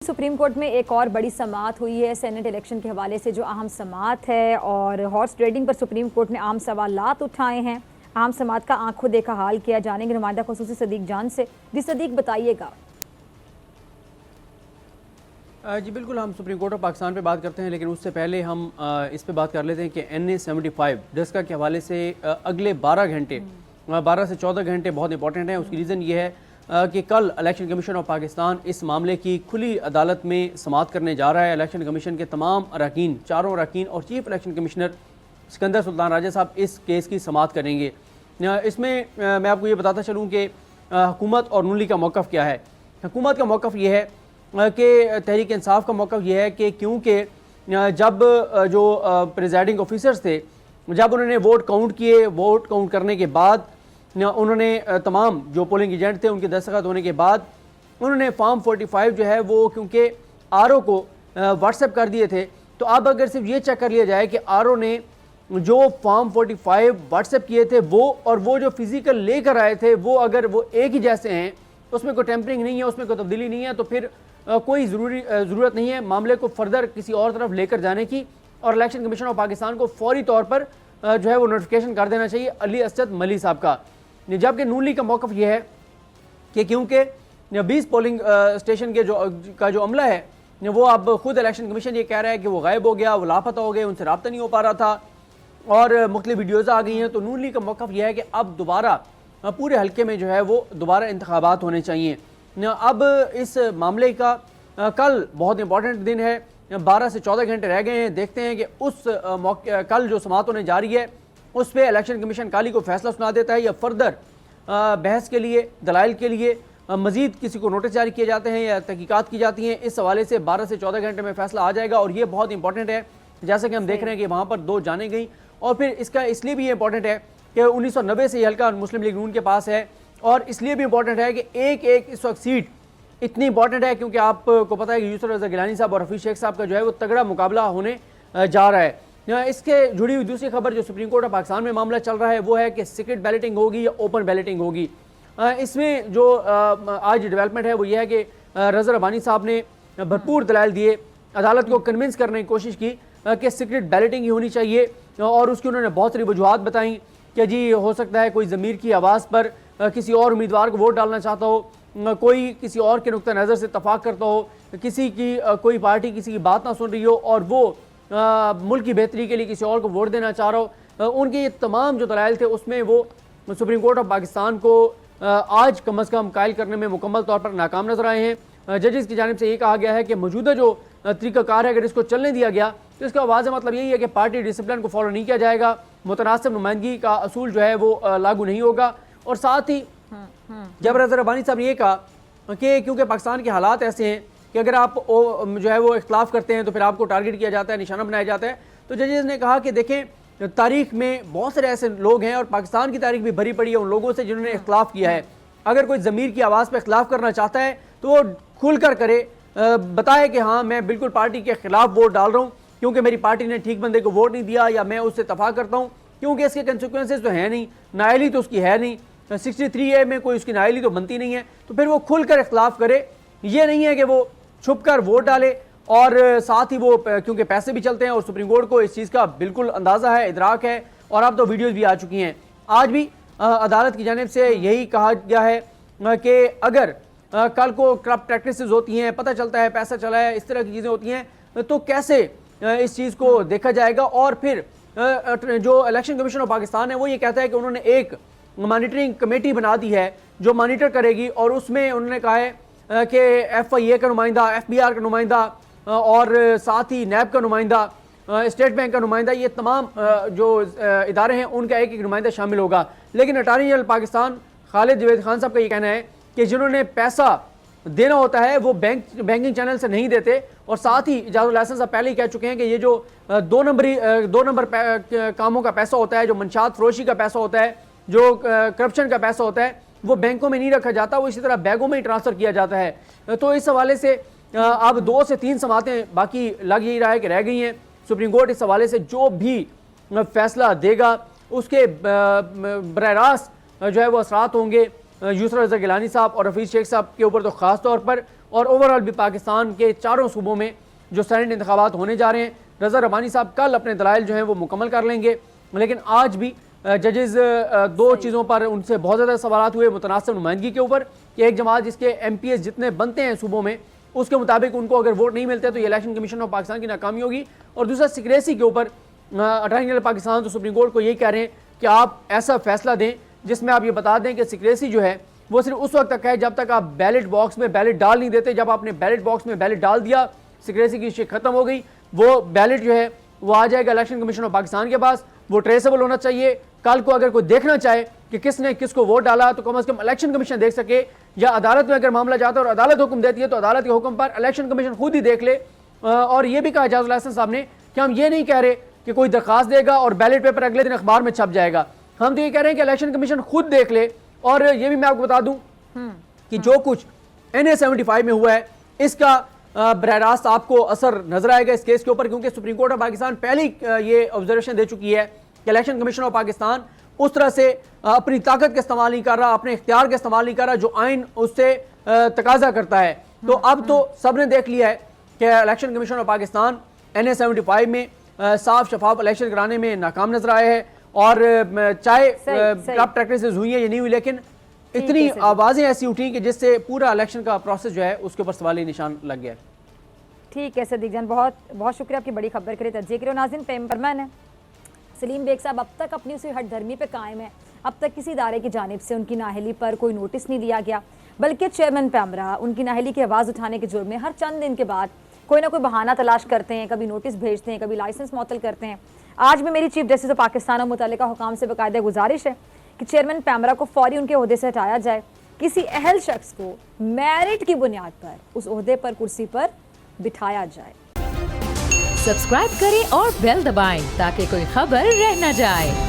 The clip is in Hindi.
सुप्रीम कोर्ट में एक और बड़ी समाअत हुई है सेनेट इलेक्शन के हवाले से, जो अहम समाअत है। और हॉर्स ट्रेडिंग पर सुप्रीम कोर्ट ने आम सवालात उठाए हैं। आम समाअत का आंखों देखा हाल किया जानेंगे नुमाइंदा खुसूसी सदीक जान से। जी सदीक, बताइएगा। जी बिल्कुल, हम सुप्रीम कोर्ट ऑफ पाकिस्तान पे बात करते हैं, लेकिन उससे पहले हम इस पे बात कर लेते हैं कि NA-75 डस्का के हवाले से अगले 12 घंटे 12 से 14 घंटे बहुत इंपॉर्टेंट हैं। उसकी रीज़न ये है कि कल इलेक्शन कमीशन ऑफ पाकिस्तान इस मामले की खुली अदालत में समाअत करने जा रहा है। इलेक्शन कमीशन के तमाम अरकान, चारों अरकान और chief election commissioner Sikandar Sultan Raja साहब इस केस की समाअत करेंगे। इसमें मैं आपको ये बताता चलूँ कि हुकूमत और नून लीग का मौक़िफ़ क्या है। हुकूमत का मौक़िफ़ ये है कि तहरीक इंसाफ का मौक़िफ़ ये है कि क्योंकि जब जो प्रिजाइडिंग ऑफिसर्स थे, जब उन्होंने वोट काउंट किए, वोट काउंट करने के बाद उन्होंने तमाम जो पोलिंग एजेंट थे उनके दस्तखत होने के बाद उन्होंने फॉर्म 45 जो है वो, क्योंकि RO को व्हाट्सएप कर दिए थे, तो अब अगर सिर्फ ये चेक कर लिया जाए कि RO ने जो फॉर्म 45 व्हाट्सएप किए थे वो और वो जो फिज़िकल लेकर आए थे वो अगर वो एक ही जैसे हैं, उसमें कोई टेम्परिंग नहीं है, उसमें कोई तब्दीली नहीं है, तो फिर कोई ज़रूरत नहीं है मामले को फर्दर किसी और तरफ लेकर जाने की। और इलेक्शन कमीशन ऑफ पाकिस्तान को फौरी तौर पर जो है वो नोटिफिकेशन कर देना चाहिए अली असद मली साहब का। जबकि नून लीग का मौक़िफ़ ये है कि क्योंकि 20 पोलिंग स्टेशन के जो अमला है वो अब खुद इलेक्शन कमीशन ये कह रहा है कि वो गायब हो गया, वो लापता हो गए, उनसे रब्ता नहीं हो पा रहा था और मुख्तलिफ वीडियोज़ आ गई हैं। तो नून लीग का मौक़िफ़ यह है कि अब दोबारा पूरे हल्के में जो है वो दोबारा इंतखाबात होने चाहिए। अब इस मामले का कल बहुत इंपॉर्टेंट दिन है, 12 से 14 घंटे रह गए हैं। देखते हैं कि उस कल जो समाअत होने जा रही है उस पर इलेक्शन कमीशन काली को फैसला सुना देता है या फर्दर बहस के लिए, दलाइल के लिए मजीद किसी को नोटिस जारी किए जाते हैं या तहकीकात की जाती हैं। इस हवाले से 12 से 14 घंटे में फैसला आ जाएगा। और ये बहुत इंपॉर्टेंट है, जैसे कि हम देख रहे हैं कि वहाँ पर 2 जाने गई। और फिर इसका इसलिए भी ये इंपॉर्टेंट है कि 1990 से ये हल्का मुस्लिम लीग नून के पास है, और इसलिए भी इंपॉर्टेंट है कि एक इस वक्त सीट इतनी इंपॉर्टेंट है क्योंकि आपको पता है कि यूसुफ रज़ा गिलानी साहब और हफीज़ शेख साहब का जो है वो तगड़ा मुकाबला होने जा रहा है। इसके जुड़ी हुई दूसरी खबर जो सुप्रीम कोर्ट ऑफ पाकिस्तान में मामला चल रहा है वो है कि सीक्रेट बैलेटिंग होगी या ओपन बैलेटिंग होगी। इसमें जो आज डेवलपमेंट है वो ये है कि रज़ा रब्बानी साहब ने भरपूर दलाइल दिए, अदालत को कन्विंस करने की कोशिश की कि सीक्रेट बैलेटिंग ही होनी चाहिए। और उसकी उन्होंने बहुत सारी वजूहात बताई कि जी हो सकता है कोई ज़मीर की आवाज़ पर किसी और उम्मीदवार को वोट डालना चाहता हो, कोई किसी और के नुक्ता नज़र से इत्तफाक करता हो, किसी की कोई पार्टी किसी की बात ना सुन रही हो और वो मुल्क की बेहतरी के लिए किसी और को वोट देना चाह रहा हो। उनके ये तमाम जो दलाइल थे उसमें वो सुप्रीम कोर्ट ऑफ पाकिस्तान को आज कम अज़ कम कायल करने में मुकम्मल तौर पर नाकाम नजर आए हैं। जजेस की जानिब से ये कहा गया है कि मौजूदा जो तरीक़ाकार है अगर इसको चलने दिया गया तो इसका वाज़ेह मतलब यही है कि पार्टी डिसिप्लिन को फॉलो नहीं किया जाएगा, मुतनासिब नुमाइंदगी का असूल जो है वो लागू नहीं होगा। और साथ ही जब रज़ा रब्बानी साहब ने ये कहा कि क्योंकि पाकिस्तान के हालात ऐसे हैं कि अगर आप जो है वो इख्तलाफ करते हैं तो फिर आपको टारगेट किया जाता है, निशाना बनाया जाता है। तो जजेस ने कहा कि देखें तारीख में बहुत सारे ऐसे लोग हैं और पाकिस्तान की तारीख भी भरी पड़ी है उन लोगों से जिन्होंने इख्तलाफ किया है। अगर कोई ज़मीर की आवाज़ पर इख्तलाफ करना चाहता है तो वो खुल कर करे, बताए कि हाँ मैं बिल्कुल पार्टी के खिलाफ वोट डाल रहा हूँ क्योंकि मेरी पार्टी ने ठीक बंदे को वोट नहीं दिया या मैं उससे इत्तफाक करता हूँ क्योंकि इसके कंसिक्वेंसेस तो है नहीं, नाअहली तो उसकी है नहीं, 63A में कोई उसकी नाअहली तो बनती नहीं है। तो फिर वो खुल कर इख्तलाफ करे, ये नहीं है कि वो छुप कर वोट डाले। और साथ ही वो क्योंकि पैसे भी चलते हैं और सुप्रीम कोर्ट को इस चीज़ का बिल्कुल अंदाज़ा है, इदराक है और अब तो वीडियोज़ भी आ चुकी हैं। आज भी अदालत की जानिब से यही कहा गया है कि अगर कल को करप्ट प्रैक्टिसेस होती हैं, पता चलता है पैसा चला है, इस तरह की चीज़ें होती हैं तो कैसे इस चीज़ को देखा जाएगा। और फिर जो इलेक्शन कमीशन ऑफ पाकिस्तान है वो ये कहता है कि उन्होंने एक मॉनिटरिंग कमेटी बना दी है जो मॉनिटर करेगी और उसमें उन्होंने कहा है कि FIA का नुमाइंदा, FBR का नुमाइंदा और साथ ही NAB का नुमाइंदा, स्टेट बैंक का नुमाइंदा, ये तमाम जो इदारे हैं उनका एक एक नुमाइंदा शामिल होगा। लेकिन अटॉर्नी जनरल पाकिस्तान खालिद जवेद खान साहब का ये कहना है कि जिन्होंने पैसा देना होता है वो बैंकिंग चैनल से नहीं देते। और साथ ही इजाज़ुल हसन साहब पहले ही कह चुके हैं कि ये जो 2 नंबर कामों का पैसा होता है, जो मंशात फरोशी का पैसा होता है, जो करप्शन का पैसा होता है, वो बैंकों में नहीं रखा जाता, वो इसी तरह बैगों में ही ट्रांसफ़र किया जाता है। तो इस हवाले से अब 2 से 3 समातें बाकी लग यही रहा है कि रह गई हैं। सुप्रीम कोर्ट इस हवाले से जो भी फैसला देगा उसके बराह रास्त जो है वो असरात होंगे यूसुफ रज़ा गिलानी साहब और हफीज़ शेख साहब के ऊपर तो ख़ास तौर पर, और ओवरऑल भी पाकिस्तान के चारों सूबों में जो सेनेट इंतखाबात होने जा रहे हैं, रज़ा रब्बानी साहब कल अपने दलाइल जो हैं वो मुकम्मल कर लेंगे, लेकिन आज भी जजेस दो चीज़ों पर उनसे बहुत ज़्यादा सवाल हुए मुतनासिब नुमाइंदगी के ऊपर कि एक जमात जिसके MPs जितने बनते हैं सूबों में उसके मुताबिक उनको अगर वोट नहीं मिलते तो ये इलेक्शन कमीशन ऑफ पाकिस्तान की नाकामी होगी, और दूसरा सिक्रेसी के ऊपर अटॉर्नी जनरल पाकिस्तान तो सुप्रीम कोर्ट को यही कह रहे हैं कि आप ऐसा फैसला दें जिसमें आप ये बता दें कि सिक्रेसी जो है वो सिर्फ उस वक्त तक है जब तक आप बैलेट बॉक्स में बैलेट डाल नहीं देते। जब आपने बैलेट बॉक्स में बैलेट डाल दिया, सिक्रेसी की शिक खत्म हो गई, वो बैलेट जो है वो आ जाएगा इलेक्शन कमीशन ऑफ पाकिस्तान के पास, वो ट्रेसेबल होना चाहिए। कल को अगर कोई देखना चाहे कि किसने किसको वोट डाला तो कम से कम इलेक्शन कमीशन देख सके, या अदालत में अगर मामला जाता है और अदालत हुक्म देती है तो अदालत के हुक्म पर इलेक्शन कमीशन खुद ही देख ले। और ये भी कहा इजाजुल हसन साहब ने कि हम ये नहीं कह रहे कि कोई दरखास्त देगा और बैलेट पेपर अगले दिन अखबार में छप जाएगा, हम तो ये कह रहे हैं कि इलेक्शन कमीशन खुद देख ले। और ये भी मैं आपको बता दूं कि जो कुछ NA 75 में हुआ है इसका बरह रास्त आपको असर नजर आएगा इस केस के ऊपर, क्योंकि सुप्रीम कोर्ट ऑफ पाकिस्तान पहले ही ये ऑब्जर्वेशन दे चुकी है कि इलेक्शन कमीशन ऑफ पाकिस्तान उस तरह से अपनी ताकत का इस्तेमाल नहीं कर रहा, अपने इख्तियार का इस्तेमाल नहीं कर रहा जो आइन उससे तकाजा करता है। तो अब तो सबने देख लिया है कि election commission of Pakistan NA 75 में साफ शफाफ इलेक्शन कराने में नाकाम नजर आया है, और चाहे करप्ट प्रैक्टिसेस हुई है या नहीं हुई, लेकिन इतनी आवाजें ऐसी उठी कि जिससे पूरा इलेक्शन का प्रोसेस जो है उसके ऊपर सवाली निशान लग गया। ठीक है सदीक जान, बहुत बहुत शुक्रिया आपकी बड़ी खबर के लिए तज्जिए के लिए। नाज़रीन, पेमरमैन है सलीम बेग साहब अब तक अपनी उसी हट धर्मी पे कायम है। अब तक किसी इदारे की जानिब से उनकी नाअहली पर कोई नोटिस नहीं दिया गया, बल्कि चेयरमैन पैमरा उनकी नाअहली की आवाज़ उठाने के जुर्म में हर चंद दिन के बाद कोई ना कोई बहाना तलाश करते हैं, कभी नोटिस भेजते हैं, कभी लाइसेंस मुअत्तल करते हैं। आज भी मेरी चीफ जस्टिस ऑफ पाकिस्तान और मुतल्लिका हुकाम से बाकायदा गुजारिश है कि चेयरमैन पैमरा को फौरी उनके ओहदे से हटाया जाए, किसी अहल शख्स को मेरिट की बुनियाद पर उस ओहदे पर कुर्सी पर बिठाया जाए। सब्सक्राइब करें और बेल दबाएं ताकि कोई खबर रह न जाए।